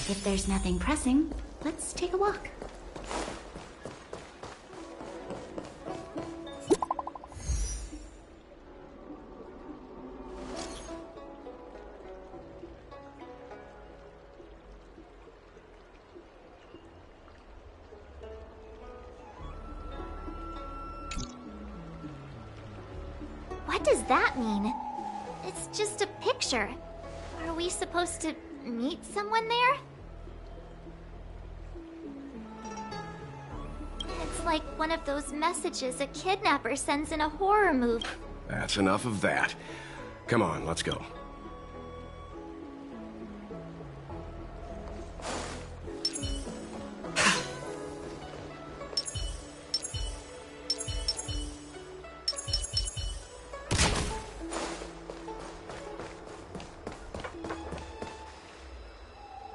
If there's nothing pressing, let's take a walk. What does that mean? It's just a picture. Are we supposed to meet someone there? It's like one of those messages a kidnapper sends in a horror movie. That's enough of that. Come on, let's go.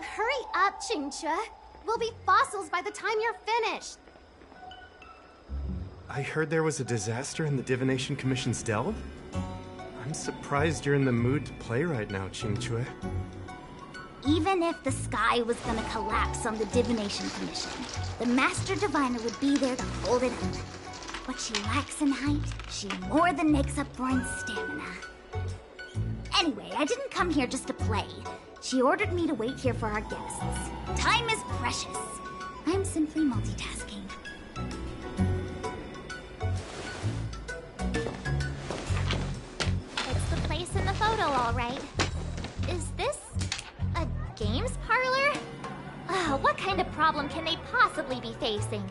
Hurry up, Qingque. We'll be fossils by the time you're finished. I heard there was a disaster in the Divination Commission's delve? I'm surprised you're in the mood to play right now, Qingque. Even if the sky was gonna collapse on the Divination Commission, the Master Diviner would be there to hold it up. What she lacks in height, she more than makes up for in stamina. Anyway, I didn't come here just to play. She ordered me to wait here for our guests. Time is precious. I'm simply multitasking. It's the place in the photo, all right. Is this a games parlor? What kind of problem can they possibly be facing?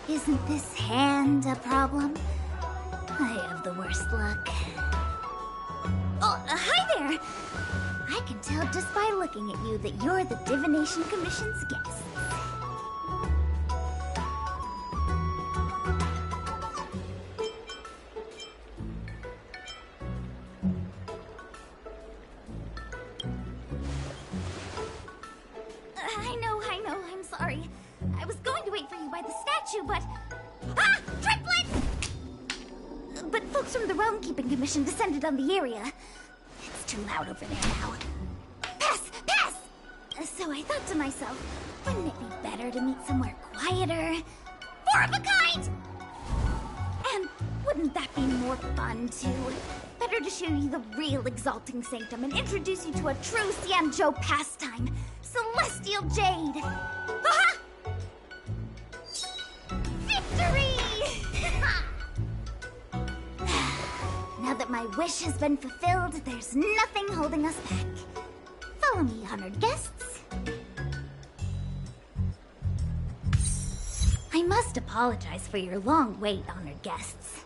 Isn't this hand a problem? I have the worst luck. Oh, hi there! I can tell just by looking at you that you're the Divination Commission's guest. I know, I'm sorry. I was going to wait for you by the statue, but... Ah! Triplets! But folks from the Realm Keeping Commission descended on the area. It's too loud over there now. Pass! Pass! So I thought to myself, wouldn't it be better to meet somewhere quieter? Four of a kind! And wouldn't that be more fun, too? Better to show you the real Exalting Sanctum and introduce you to a true Xianzhou pastime, Celestial Jade! Aha! Victory! Now that my wish has been fulfilled, there's nothing holding us back. Follow me, honored guests. I must apologize for your long wait, honored guests.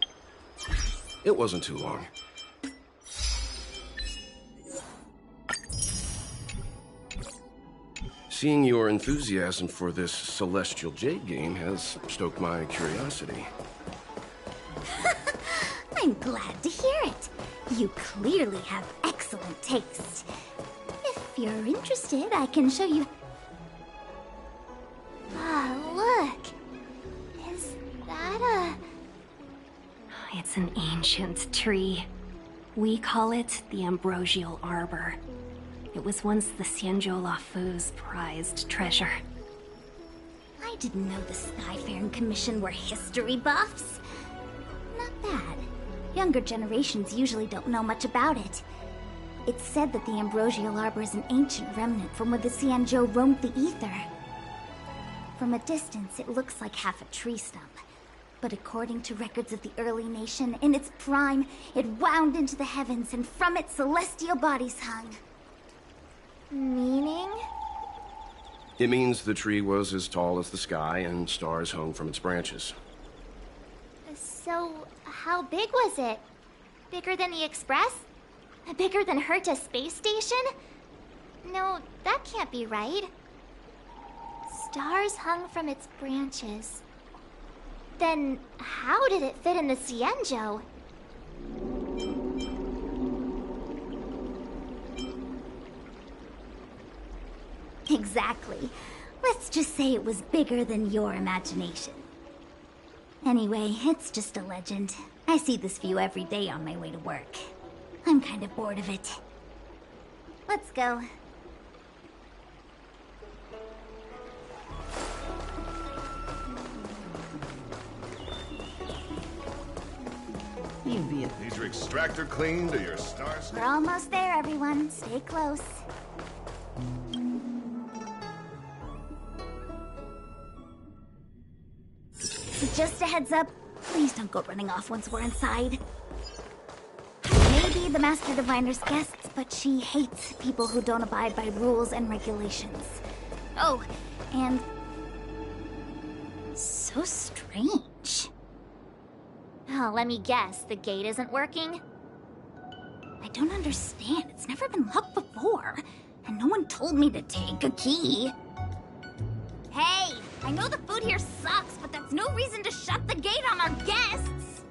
It wasn't too long. Seeing your enthusiasm for this Celestial Jade game has stoked my curiosity. I'm glad to hear it. You clearly have excellent taste. If you're interested, I can show you... Ah, look. Is that a... It's an ancient tree. We call it the Ambrosial Arbor. It was once the Xianzhou Lafu's prized treasure. I didn't know the Skyfaring Commission were history buffs. Not bad. Younger generations usually don't know much about it. It's said that the Ambrosial Arbor is an ancient remnant from where the Xianzhou roamed the ether. From a distance, it looks like half a tree stump. But according to records of the early nation, in its prime, it wound into the heavens and from it celestial bodies hung. Meaning? It means the tree was as tall as the sky and stars hung from its branches. So, how big was it? Bigger than the Express? Bigger than Herta Space Station? No, that can't be right. Stars hung from its branches. Then, how did it fit in the Xianzhou? Exactly. Let's just say it was bigger than your imagination. Anyway, it's just a legend. I see this view every day on my way to work. I'm kind of bored of it. Let's go. your extractor cleaned or your stars? We're almost there, everyone. Stay close. Just a heads up, please don't go running off once we're inside. Maybe the Master Diviner's guests, but she hates people who don't abide by rules and regulations. Oh, and... so strange. Oh, let me guess, the gate isn't working? I don't understand. It's never been locked before. And no one told me to take a key. Hey, I know the food here sucks, but that's no reason to shut the gate on our guests.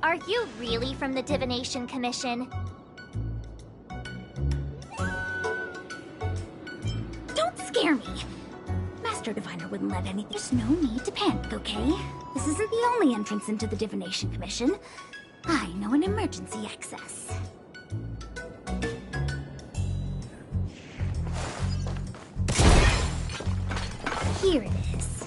Are you really from the Divination Commission? Don't scare me. Master Diviner wouldn't let anything. There's no need to panic, okay? This isn't the only entrance into the Divination Commission. I know an emergency access. Here it is.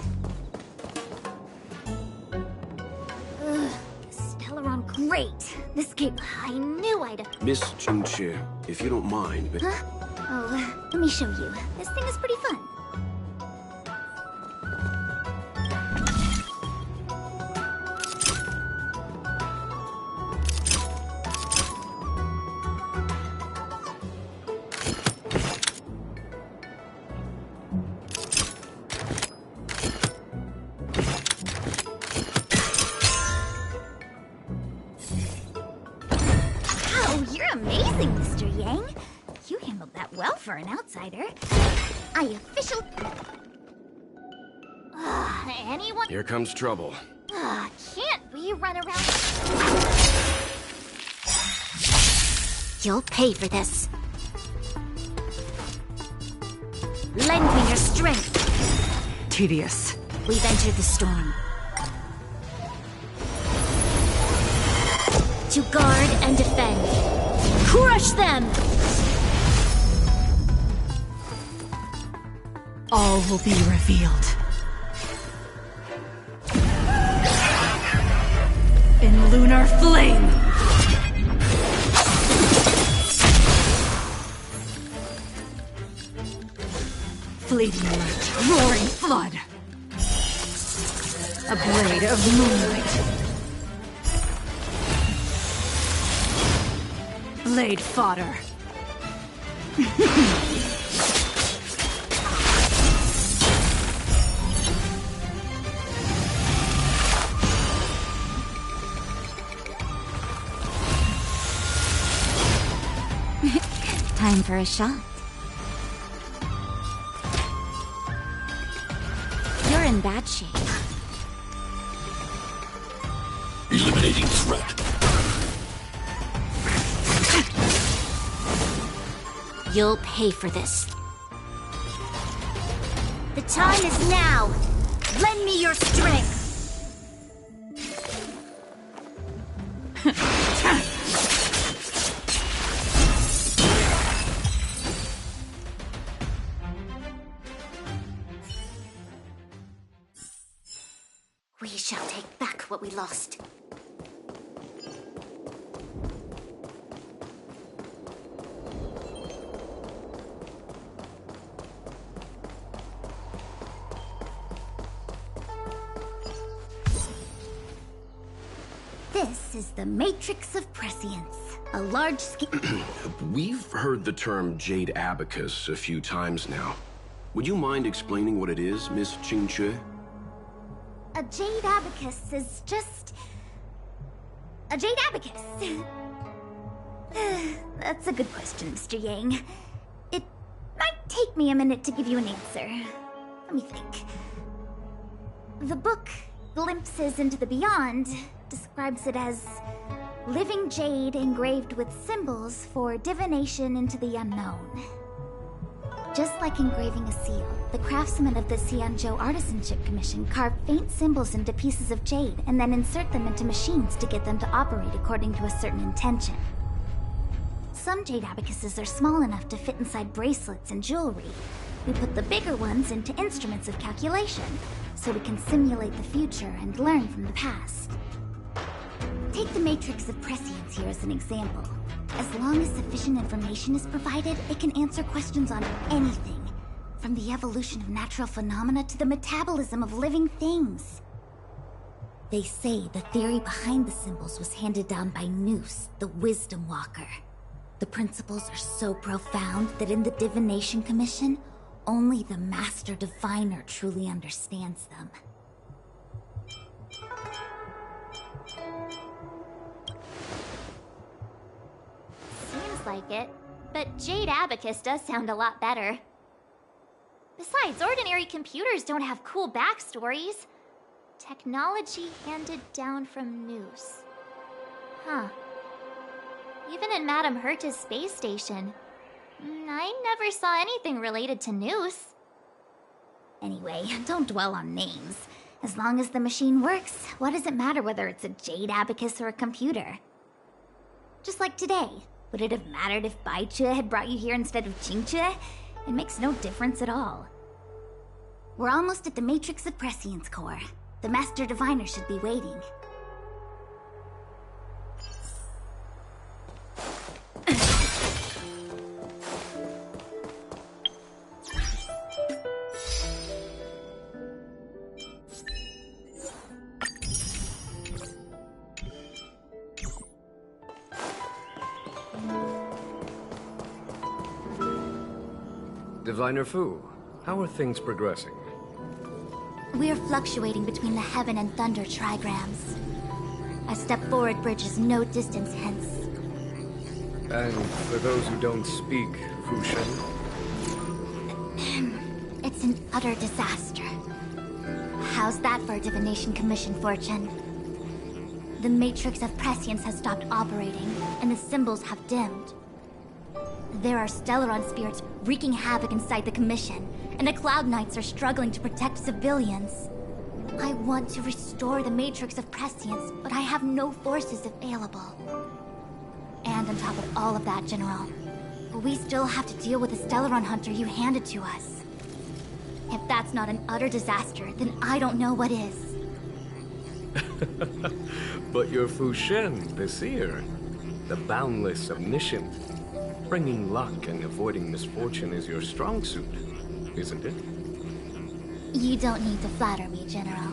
Ugh, Stellaron, great. This gate... I knew I'd... Miss Chinche, if you don't mind, but... Huh? Oh, let me show you. This thing is pretty fun. For an outsider. I official... anyone... Here comes trouble. Can't we run around... You'll pay for this. Lend me your strength. Tedious. We've entered the storm. To guard and defend. Crush them! All will be revealed. In lunar flame! Fleeting light, roaring flood. A blade of moonlight. Blade fodder. Time for a shot. You're in bad shape. Eliminating threat. You'll pay for this. The time is now. Lend me your strength. We shall take back what we lost. This is the Matrix of Prescience, a large-scale... We've heard the term Jade Abacus a few times now. Would you mind explaining what it is, Miss Chinche? A Jade Abacus is just... a Jade Abacus. That's a good question, Mr. Yang. It might take me a minute to give you an answer. Let me think. The book, Glimpses into the Beyond, describes it as living jade engraved with symbols for divination into the unknown. Just like engraving a seal, the craftsmen of the Xianzhou Artisanship Commission carve faint symbols into pieces of jade and then insert them into machines to get them to operate according to a certain intention. Some jade abacuses are small enough to fit inside bracelets and jewelry. We put the bigger ones into instruments of calculation, so we can simulate the future and learn from the past. Take the Matrix of Prescience here as an example. As long as sufficient information is provided, it can answer questions on anything. From the evolution of natural phenomena to the metabolism of living things. They say the theory behind the symbols was handed down by Noose, the Wisdom Walker. The principles are so profound that in the Divination Commission, only the Master Diviner truly understands them. Seems like it, but Jade Abacus does sound a lot better. Besides, ordinary computers don't have cool backstories. Technology handed down from Noose. Huh. Even in Madame Herta's space station, I never saw anything related to Noose. Anyway, don't dwell on names. As long as the machine works, what does it matter whether it's a Jade Abacus or a computer? Just like today. Would it have mattered if Baichue had brought you here instead of Qingque? It makes no difference at all. We're almost at the Matrix of Prescience core. The Master Diviner should be waiting. Diviner Fu, how are things progressing? We're fluctuating between the Heaven and Thunder trigrams. A step forward bridges no distance hence. And for those who don't speak Fushen? It's an utter disaster. How's that for a Divination Commission fortune? The Matrix of Prescience has stopped operating, and the symbols have dimmed. There are Stellaron spirits wreaking havoc inside the Commission, and the Cloud Knights are struggling to protect civilians. I want to restore the Matrix of Prescience, but I have no forces available. And on top of all of that, General, we still have to deal with the Stellaron Hunter you handed to us. If that's not an utter disaster, then I don't know what is. But you're Fushen, the seer. The boundless, omniscient. Bringing luck and avoiding misfortune is your strong suit, isn't it? You don't need to flatter me, General.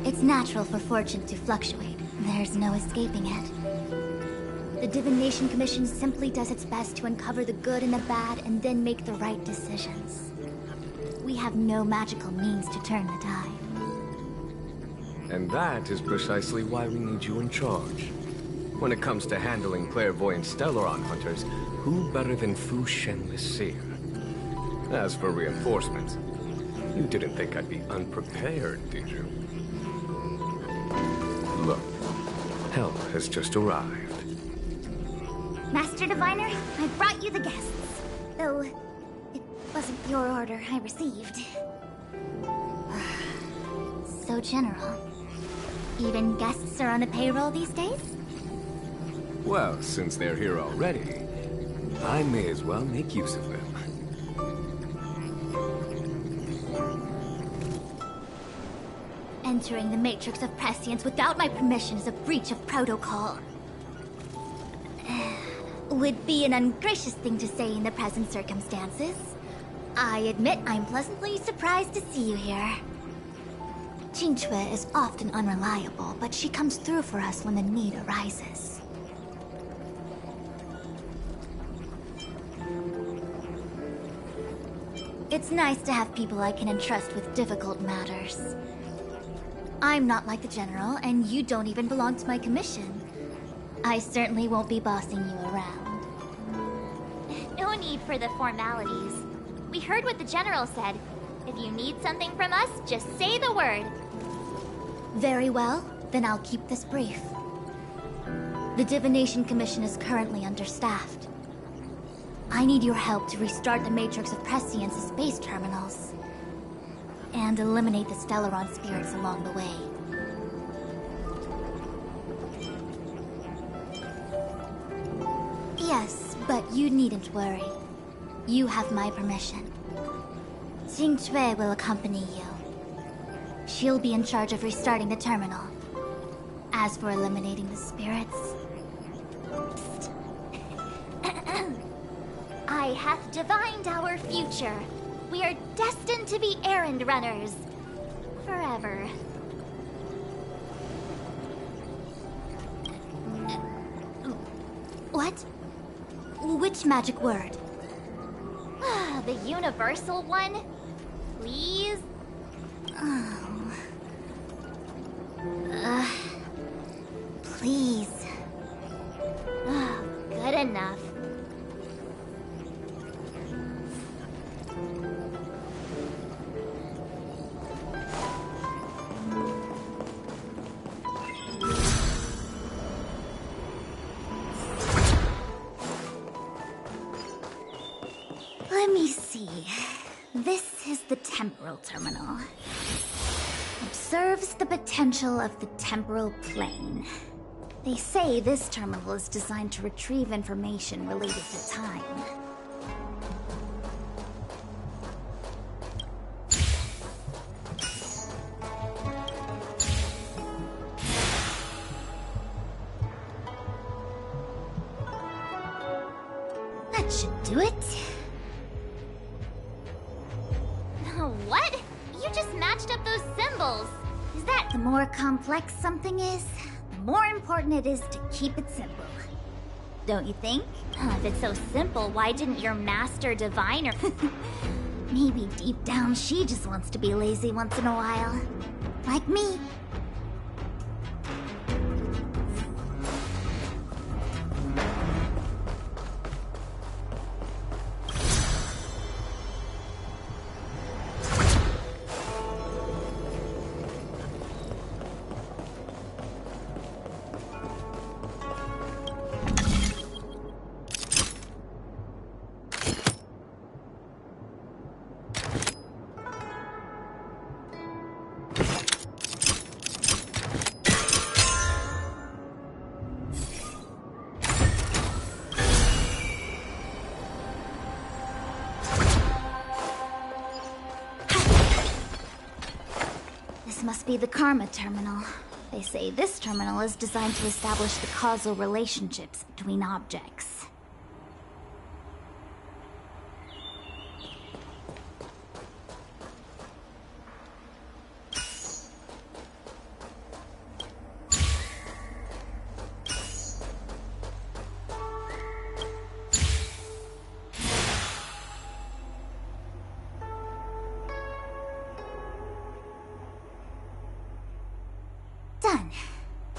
It's natural for fortune to fluctuate. There's no escaping it. The Divination Commission simply does its best to uncover the good and the bad and then make the right decisions. We have no magical means to turn the tide. And that is precisely why we need you in charge. When it comes to handling clairvoyant Stellaron hunters, who better than Fushen the Seer? As for reinforcements, you didn't think I'd be unprepared, did you? Look, help has just arrived. Master Diviner, I brought you the guests. Though, it wasn't your order I received. So, General, even guests are on a payroll these days? Well, since they're here already, I may as well make use of them. Entering the Matrix of Prescience without my permission is a breach of protocol. Would be an ungracious thing to say in the present circumstances. I admit I'm pleasantly surprised to see you here. Qingque is often unreliable, but she comes through for us when the need arises. It's nice to have people I can entrust with difficult matters. I'm not like the General, and you don't even belong to my commission. I certainly won't be bossing you around. No need for the formalities. We heard what the General said. If you need something from us, just say the word. Very well, then I'll keep this brief. The Divination Commission is currently understaffed. I need your help to restart the Matrix of Prescience's space terminals. And eliminate the Stellaron spirits along the way. Yes, but you needn't worry. You have my permission. Qingque will accompany you. She'll be in charge of restarting the terminal. As for eliminating the spirits... Psst. I hath divined our future. We are destined to be errand runners. Forever. What? Which magic word? The universal one? Please? Oh. Please. Good enough. Let me see. This is the temporal terminal. Observes the potential of the temporal plane. They say this terminal is designed to retrieve information related to time. That should do it. What? You just matched up those symbols. Is that the more complex something is, the more important it is to keep it simple? Don't you think? If it's so simple, why didn't your master diviner... Maybe deep down she just wants to be lazy once in a while. Like me. Must be the Karma Terminal. They say this terminal is designed to establish the causal relationships between objects. Done.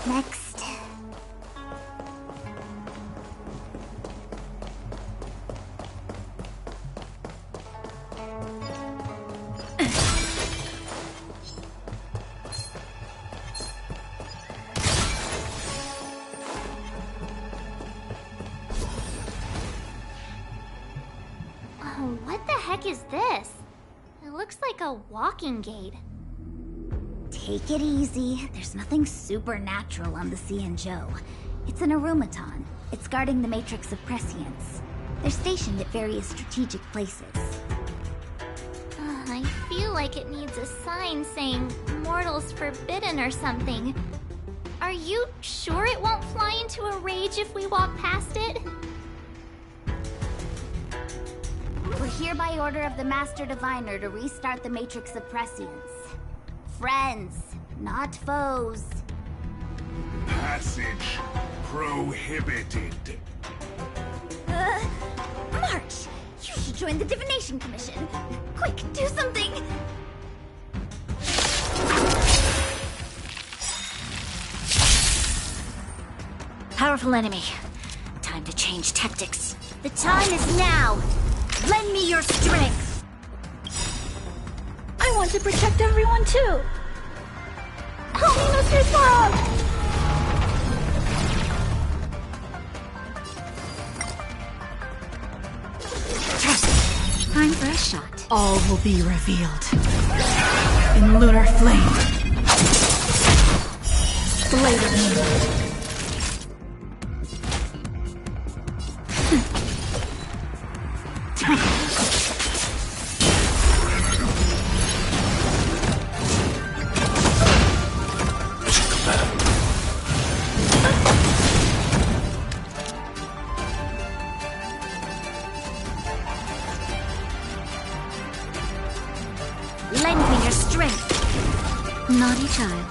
Next. Oh, what the heck is this? It looks like a walking gate. Take it easy. There's nothing supernatural on the Xianzhou. It's an arumaton. It's guarding the matrix of prescience. They're stationed at various strategic places. I feel like it needs a sign saying "Mortals Forbidden" or something. Are you sure it won't fly into a rage if we walk past it? We're here by order of the Master Diviner to restart the matrix of prescience. Friends, not foes. Passage prohibited. March! You should join the Divination Commission. Quick, do something! Powerful enemy. Time to change tactics. The time is now! Lend me your strength! I want to protect everyone too. Help me, Mr. Frog! Time for a shot. All will be revealed in lunar flame. Blade of moonlight. your strength. Naughty child.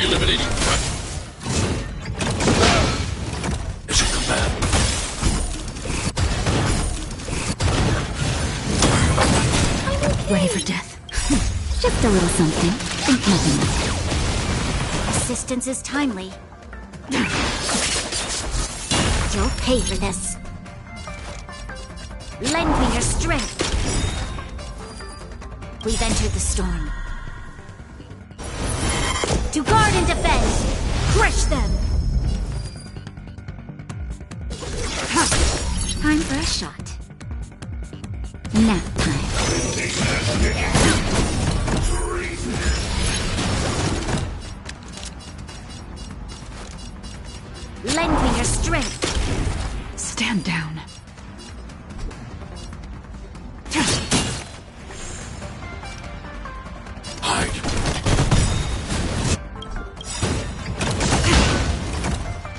Eliminating threat. Mission command. Ready for death. Just a little something. Think nothing of it. Assistance is timely. You'll pay for this. Lend me your strength. We've entered the storm. To guard and defend! Crush them! Time for a shot. Nap time. Lend me your strength. Stand down. Hide.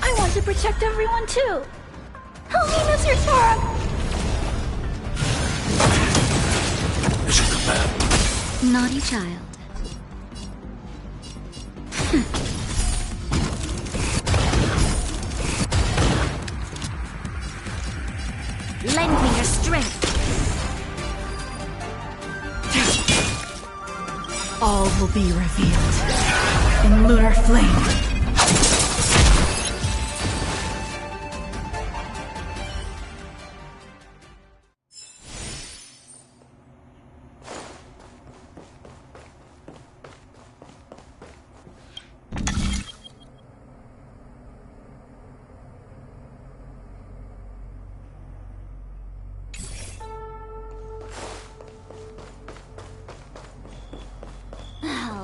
I want to protect everyone too. Help me, Mr. Torm. Mission command. Naughty child. Lend me your strength. All will be revealed in lunar flame.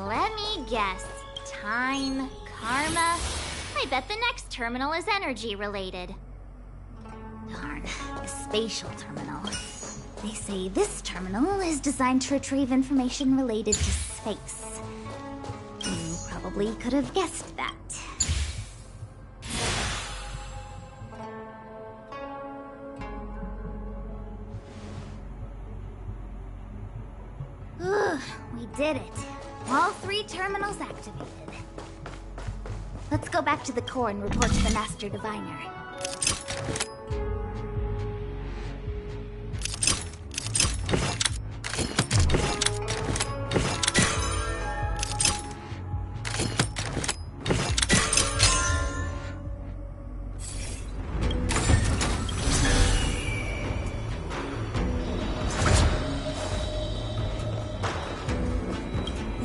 Let me guess. Time, karma. I bet the next terminal is energy related. Darn, a spatial terminal. They say this terminal is designed to retrieve information related to space. You probably could have guessed that. Ugh, we did it. All 3 terminals activated. Let's go back to the core and report to the Master Diviner.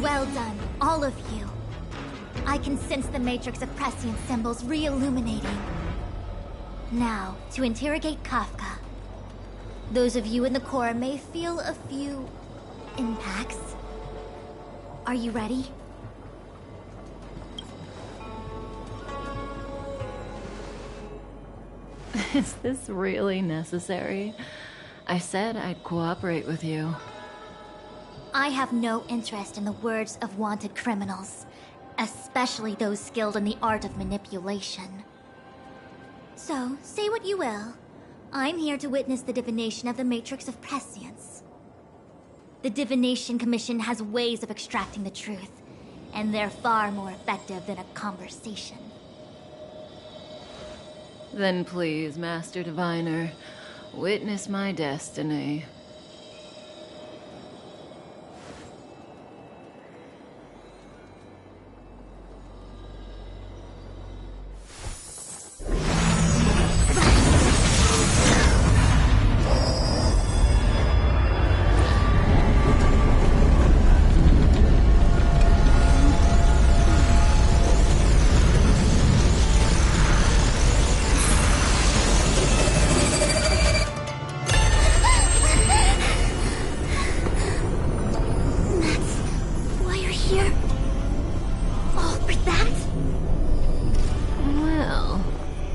Well done, all of you. I can sense the matrix of prescient symbols re-illuminating. Now, to interrogate Kafka. Those of you in the core may feel a few impacts. Are you ready? Is this really necessary? I said I'd cooperate with you. I have no interest in the words of wanted criminals, especially those skilled in the art of manipulation. So, say what you will. I'm here to witness the divination of the Matrix of Prescience. The Divination Commission has ways of extracting the truth, and they're far more effective than a conversation. Then please, Master Diviner, witness my destiny.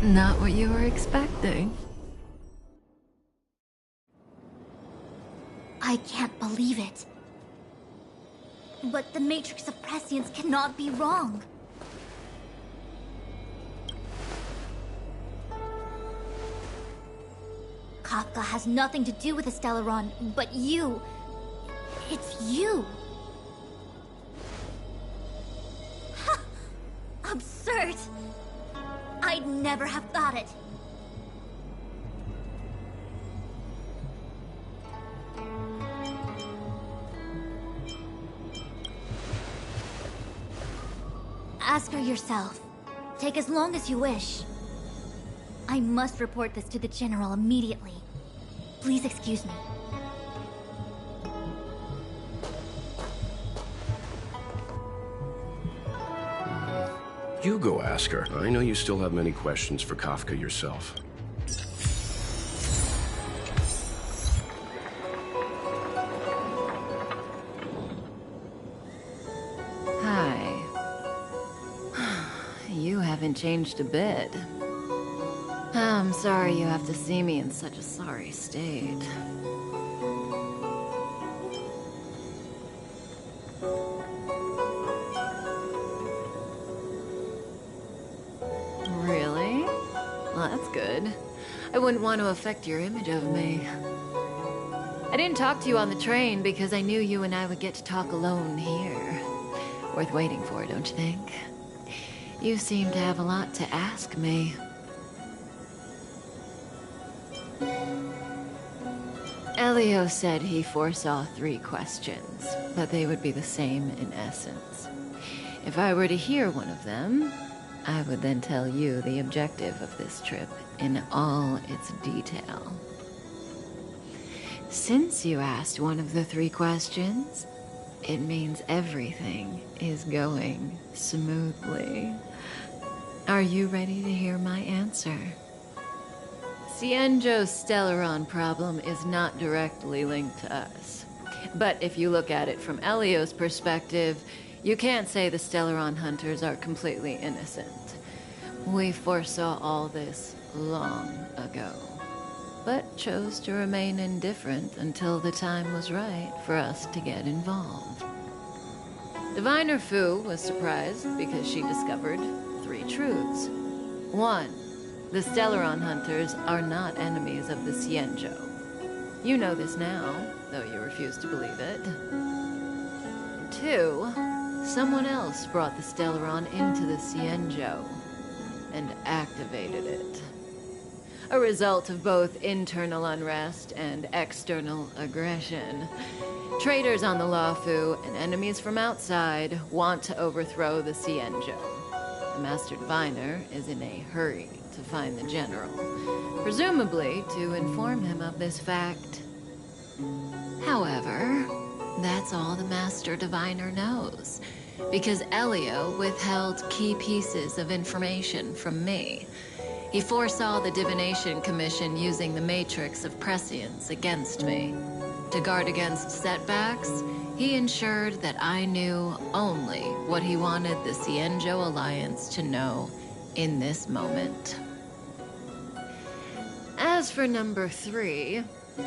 Not what you were expecting. I can't believe it. But the Matrix of Prescience cannot be wrong. Kafka has nothing to do with the Stellaron, but you. It's you. Absurd. I'd never have thought it. Ask her yourself. Take as long as you wish. I must report this to the General immediately. Please excuse me. You go ask her. I know you still have many questions for Kafka yourself. Hi. You haven't changed a bit. I'm sorry you have to see me in such a sorry state. Really? Well, that's good. I wouldn't want to affect your image of me. I didn't talk to you on the train because I knew you and I would get to talk alone here. Worth waiting for, don't you think? You seem to have a lot to ask me. Elio said he foresaw 3 questions, but they would be the same in essence. If I were to hear one of them, I would then tell you the objective of this trip in all its detail. Since you asked one of the 3 questions, it means everything is going smoothly. Are you ready to hear my answer? Xianzhou's Stellaron problem is not directly linked to us. But if you look at it from Elio's perspective, you can't say the Stellaron hunters are completely innocent. We foresaw all this long ago, but chose to remain indifferent until the time was right for us to get involved. Diviner Fu was surprised because she discovered 3 truths. 1. The Stellaron hunters are not enemies of the Xianzhou. You know this now, though you refuse to believe it. 2. Someone else brought the Stellaron into the Xianzhou and activated it. A result of both internal unrest and external aggression. Traitors on the Luofu and enemies from outside want to overthrow the Xianzhou. The Master Diviner is in a hurry to find the General, presumably to inform him of this fact. However, that's all the Master Diviner knows, because Elio withheld key pieces of information from me. He foresaw the Divination Commission using the Matrix of Prescience against me. To guard against setbacks, he ensured that I knew only what he wanted the Xianzhou Alliance to know in this moment. As for number 3,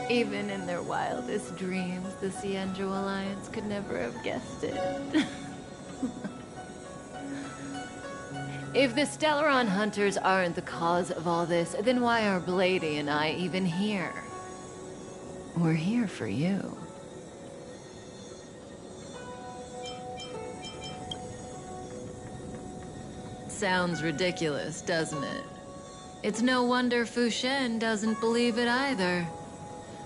even in their wildest dreams, the Xianzhou Alliance could never have guessed it. If the Stellaron hunters aren't the cause of all this, then why are Blady and I even here? We're here for you. Sounds ridiculous, doesn't it? It's no wonder Fu Shen doesn't believe it either.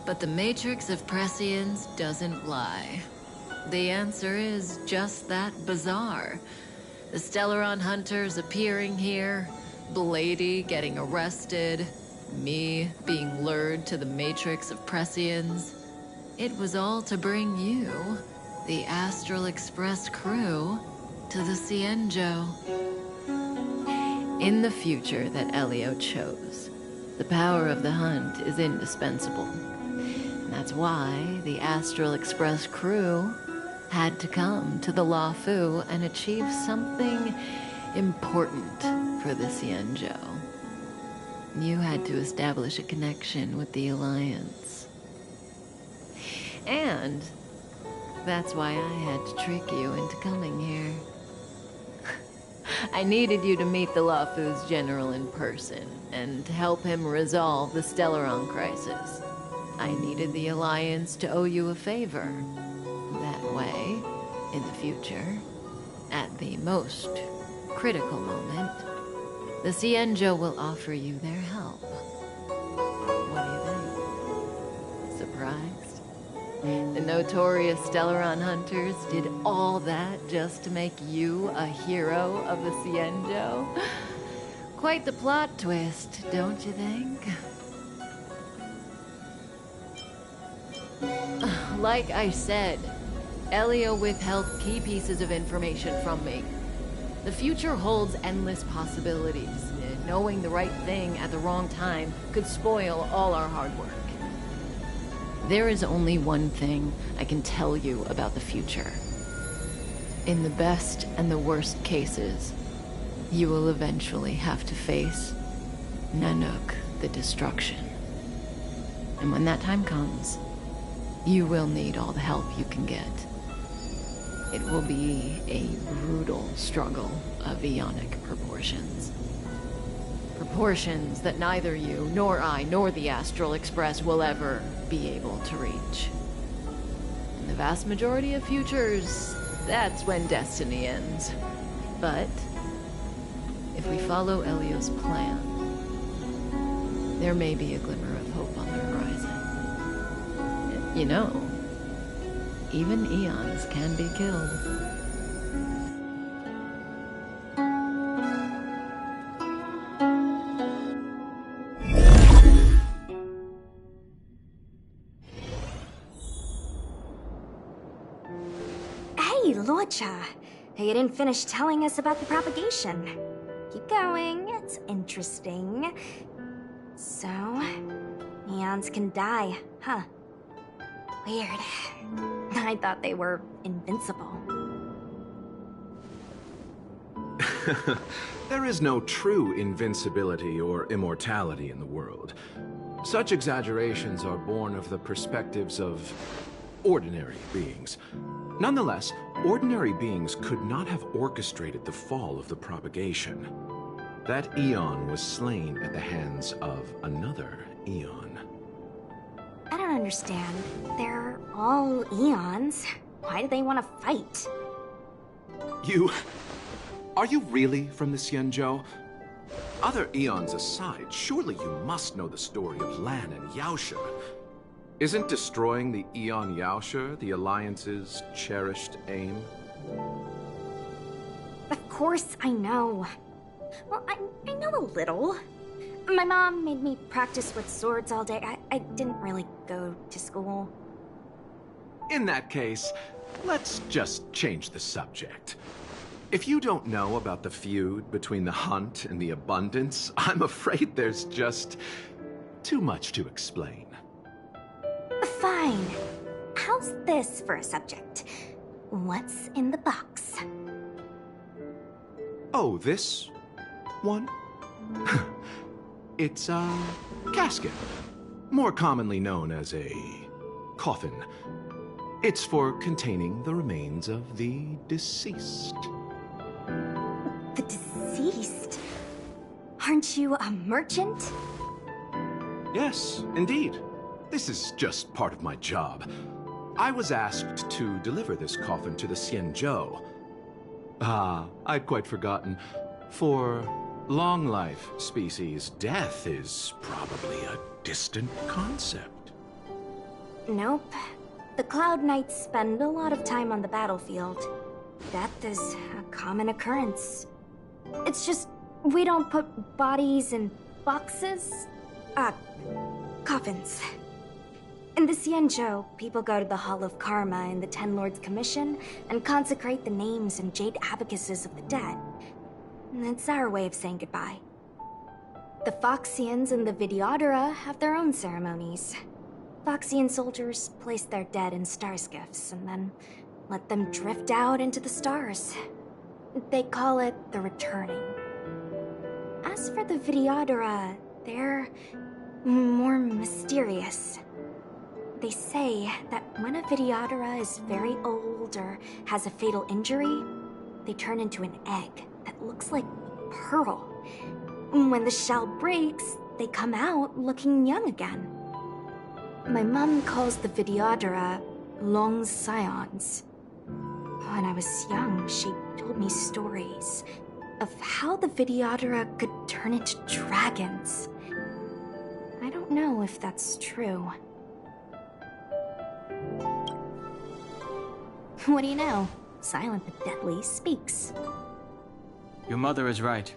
But the Matrix of Prescience doesn't lie. The answer is just that bizarre. The Stellaron hunters appearing here, Blady getting arrested, me being lured to the Matrix of Prescience. It was all to bring you, the Astral Express crew, to the Xianzhou. In the future that Elio chose, the power of the hunt is indispensable. And that's why the Astral Express crew had to come to the Luofu and achieve something important for the Xianzhou. You had to establish a connection with the Alliance. And that's why I had to trick you into coming here. I needed you to meet the Lawfoo's general in person and help him resolve the Stellaron crisis. I needed the Alliance to owe you a favor. That way, in the future, at the most critical moment, the Xianzhou will offer you their help. What do you think? Surprised? The notorious Stellaron hunters did all that just to make you a hero of the Xianzhou? Quite the plot twist, don't you think? Like I said, Elio withheld key pieces of information from me. The future holds endless possibilities. Knowing the right thing at the wrong time could spoil all our hard work. There is only one thing I can tell you about the future. In the best and the worst cases, you will eventually have to face Nanook, the destruction. And when that time comes, you will need all the help you can get. It will be a brutal struggle of eonic proportions. Proportions that neither you, nor I, nor the Astral Express will ever be able to reach. In the vast majority of futures, that's when destiny ends. But if we follow Elio's plan, there may be a glimmer of hope on the horizon. You know, even eons can be killed. Hey, Lorcha. You didn't finish telling us about the propagation. Keep going, it's interesting. So, eons can die, huh? Weird. I thought they were invincible. There is no true invincibility or immortality in the world. Such exaggerations are born of the perspectives of ordinary beings. Nonetheless, ordinary beings could not have orchestrated the fall of the propagation. That eon was slain at the hands of another eon. I don't understand. They're all eons. Why do they want to fight? Are you really from the Xianzhou? Other eons aside, surely you must know the story of Lan and Yaoshe. Isn't destroying the Eon Yaoshe the Alliance's cherished aim? Of course I know. Well, I know a little. My mom made me practice with swords all day. I didn't really go to school. In that case, let's just change the subject. If you don't know about the feud between the Hunt and the Abundance, I'm afraid there's just too much to explain. Fine. How's this for a subject? What's in the box? Oh, this one? It's a casket, more commonly known as a coffin. It's for containing the remains of the deceased. The deceased? Aren't you a merchant? Yes, indeed. This is just part of my job. I was asked to deliver this coffin to the Xianzhou. I'd quite forgotten. For long life species, death is probably a distant concept. Nope. The Cloud Knights spend a lot of time on the battlefield. Death is a common occurrence. It's just, we don't put bodies in boxes. Coffins. In the Xianzhou, people go to the Hall of Karma in the Ten Lords Commission and consecrate the names and jade abacuses of the dead. It's our way of saying goodbye. The Foxians and the Videodora have their own ceremonies. Foxian soldiers place their dead in star skiffs and then let them drift out into the stars. They call it the returning. As for the Videodora, they're more mysterious. They say that when a Videodora is very old or has a fatal injury, they turn into an egg that looks like pearl. When the shell breaks, they come out looking young again. My mom calls the Videodora long scions. When I was young, she told me stories of how the Videodora could turn into dragons. I don't know if that's true. What do you know? Silent but Deadly speaks. Your mother is right.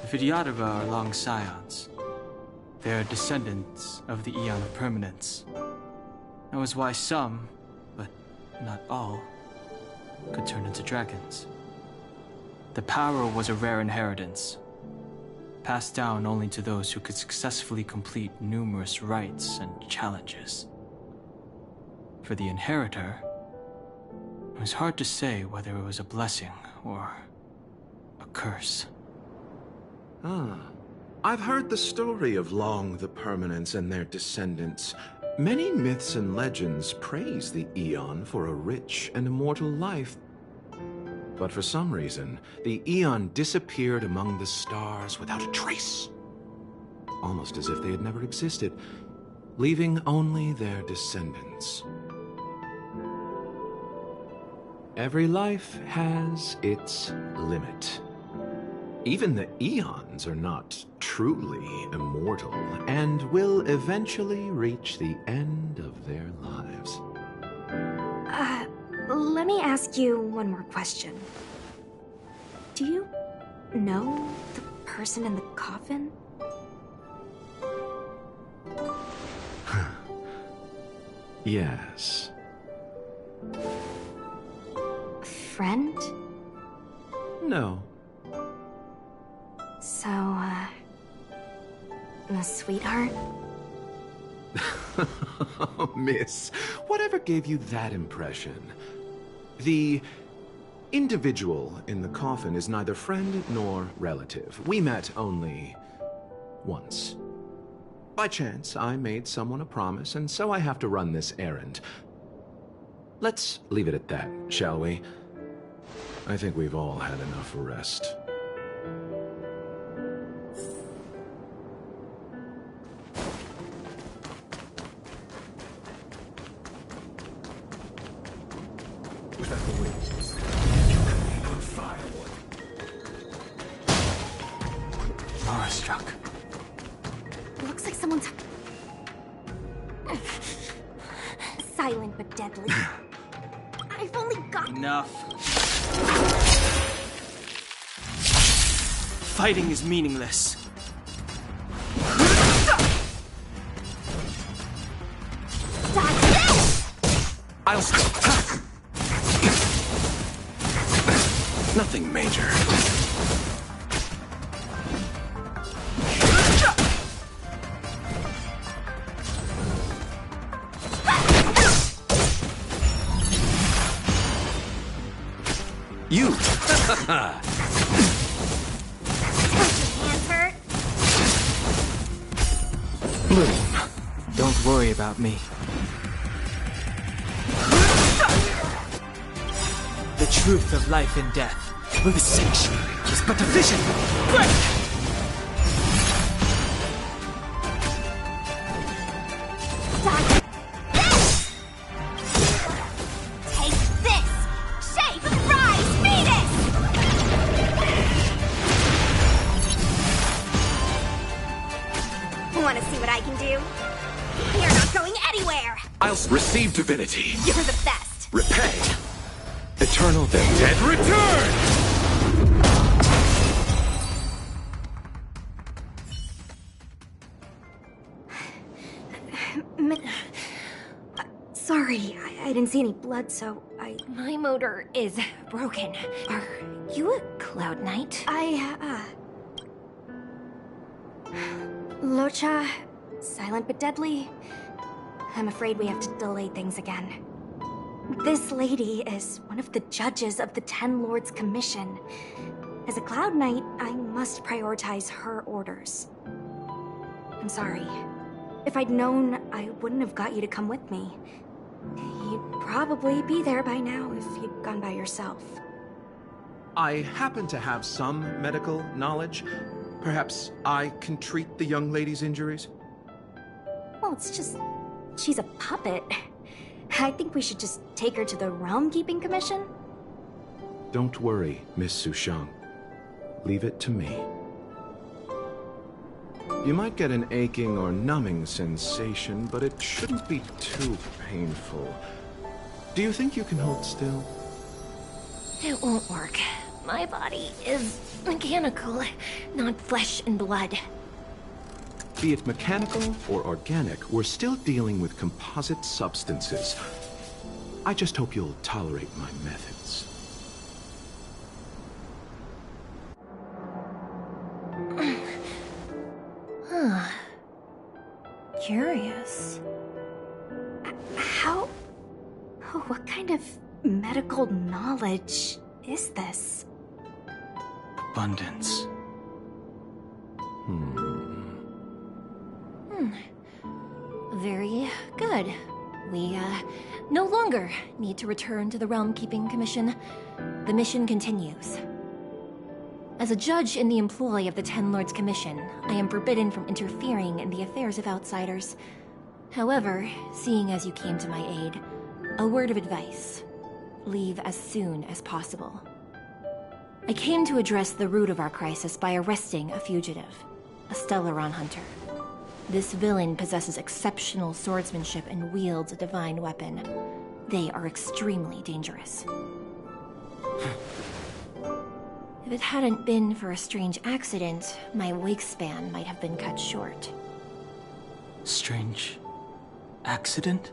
The Videodora are long scions. They are descendants of the Eon of Permanence. That was why some, but not all, could turn into dragons. The power was a rare inheritance, passed down only to those who could successfully complete numerous rites and challenges. For the inheritor, it was hard to say whether it was a blessing or a curse. I've heard the story of Long the Permanence and their descendants. Many myths and legends praise the Eon for a rich and immortal life. But for some reason, the Eon disappeared among the stars without a trace. Almost as if they had never existed, leaving only their descendants. Every life has its limit. Even the Eons are not truly immortal and will eventually reach the end of their lives. Let me ask you one more question. Do you know the person in the coffin? Yes. Friend? No. So, a sweetheart? Miss, whatever gave you that impression? The individual in the coffin is neither friend nor relative. We met only once. By chance, I made someone a promise, and so I have to run this errand. Let's leave it at that, shall we? I think we've all had enough rest. Struck. Looks like someone's... Silent but deadly. I've only got... Enough. Fighting is meaningless. I'll nothing major. You! Don't your hands hurt? Bloom, don't worry about me. The truth of life and death. The sanctuary is but a vision. Break! Receive divinity. You're the best. Repay. Eternal the dead return! Sorry, I didn't see any blood, so My motor is broken. Are you a Cloud Knight? Locha, silent but deadly. I'm afraid we have to delay things again. This lady is one of the judges of the 10 Lords Commission. As a Cloud Knight, I must prioritize her orders. I'm sorry. If I'd known, I wouldn't have got you to come with me. You'd probably be there by now if you'd gone by yourself. I happen to have some medical knowledge. Perhaps I can treat the young lady's injuries? Well, it's just... she's a puppet. I think we should just take her to the Realm Keeping Commission. Don't worry, Miss Sushang. Leave it to me. You might get an aching or numbing sensation, but it shouldn't be too painful. Do you think you can hold still? It won't work. My body is mechanical, not flesh and blood. Be it mechanical or organic, we're still dealing with composite substances. I just hope you'll tolerate my methods. Huh. Curious. How... oh, what kind of medical knowledge is this? Abundance. Very good. We, no longer need to return to the Realm Keeping Commission. The mission continues. As a judge in the employ of the Ten Lords Commission, I am forbidden from interfering in the affairs of outsiders. However, seeing as you came to my aid, a word of advice. Leave as soon as possible. I came to address the root of our crisis by arresting a fugitive, a Stellaron hunter. This villain possesses exceptional swordsmanship and wields a divine weapon. They are extremely dangerous. If it hadn't been for a strange accident, my wakespan might have been cut short. Strange accident?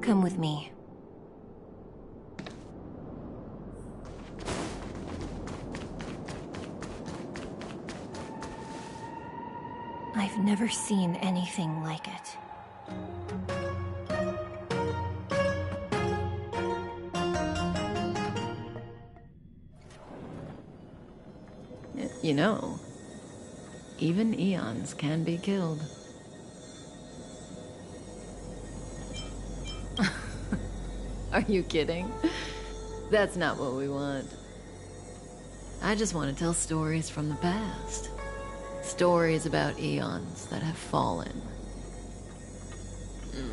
Come with me. I've never seen anything like it. You know, even eons can be killed. Are you kidding? That's not what we want. I just want to tell stories from the past. Stories about eons that have fallen.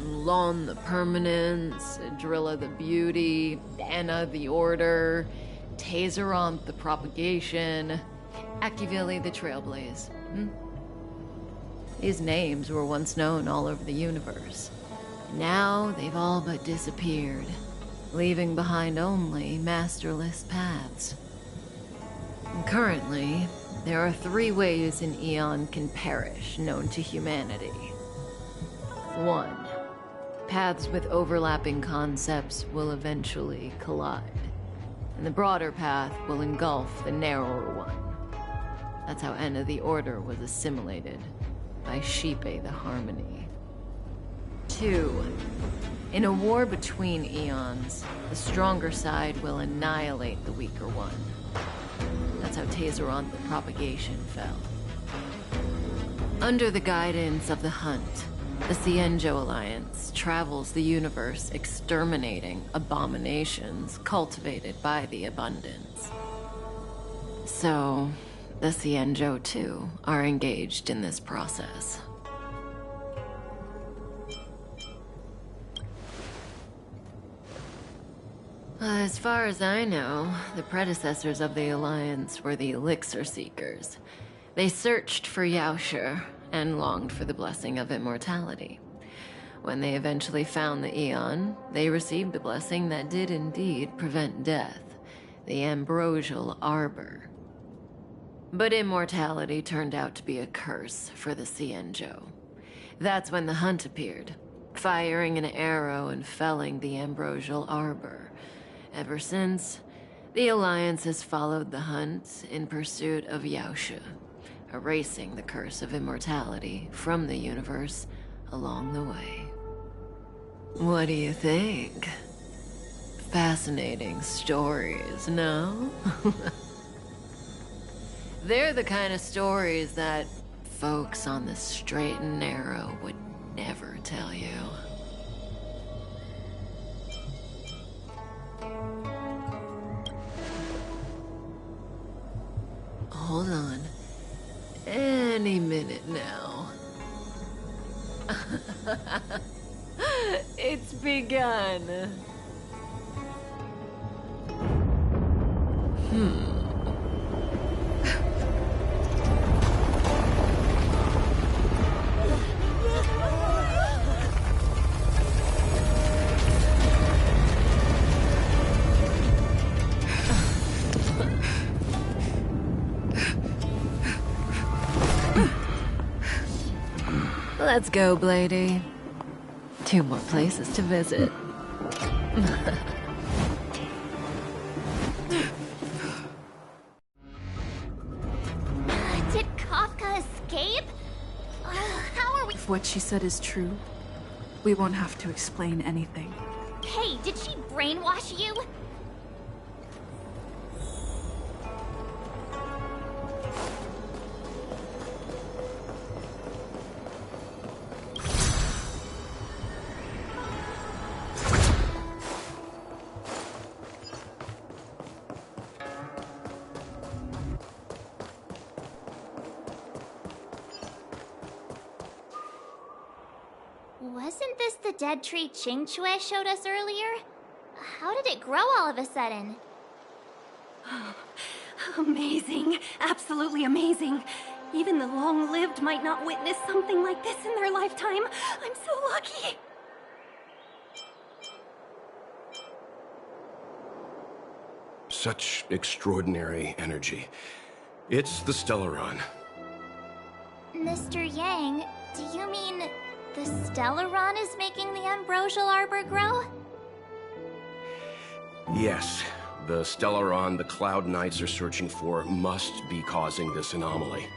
Lon the Permanence, Drilla the Beauty, Anna the Order, Tazeronth the Propagation, Akivili the Trailblaze. These names were once known all over the universe. Now they've all but disappeared, leaving behind only masterless paths. And currently, there are 3 ways an eon can perish known to humanity. 1. Paths with overlapping concepts will eventually collide, and the broader path will engulf the narrower one. That's how Enna the Order was assimilated by Shipe the Harmony. 2. In a war between eons, the stronger side will annihilate the weaker one. That's how Tazeronth the Propagation fell. Under the guidance of the Hunt, the Cienjo Alliance travels the universe exterminating abominations cultivated by the Abundance. So, the Cienjo, too, are engaged in this process. As far as I know, the predecessors of the Alliance were the Elixir Seekers. They searched for Yaoshi and longed for the blessing of immortality. When they eventually found the Eon, they received the blessing that did indeed prevent death, the Ambrosial Arbor. But immortality turned out to be a curse for the Cienjo. That's when the Hunt appeared, firing an arrow and felling the Ambrosial Arbor. Ever since, the Alliance has followed the Hunt in pursuit of Yaoshi, erasing the curse of immortality from the universe along the way. What do you think? Fascinating stories, no? They're the kind of stories that folks on the straight and narrow would never tell you. Hold on. Any minute now. It's begun. Let's go, Blady. 2 more places to visit. Did Kafka escape? How are we? If what she said is true, we won't have to explain anything. Hey, did she brainwash you? Wasn't this the dead tree Qingque showed us earlier? How did it grow all of a sudden? Amazing. Absolutely amazing. Even the long-lived might not witness something like this in their lifetime. I'm so lucky. Such extraordinary energy. It's the Stellaron. Mr. Yang, do you mean the Stellaron is making the ambrosial arbor grow? Yes, the Stellaron the Cloud Knights are searching for must be causing this anomaly.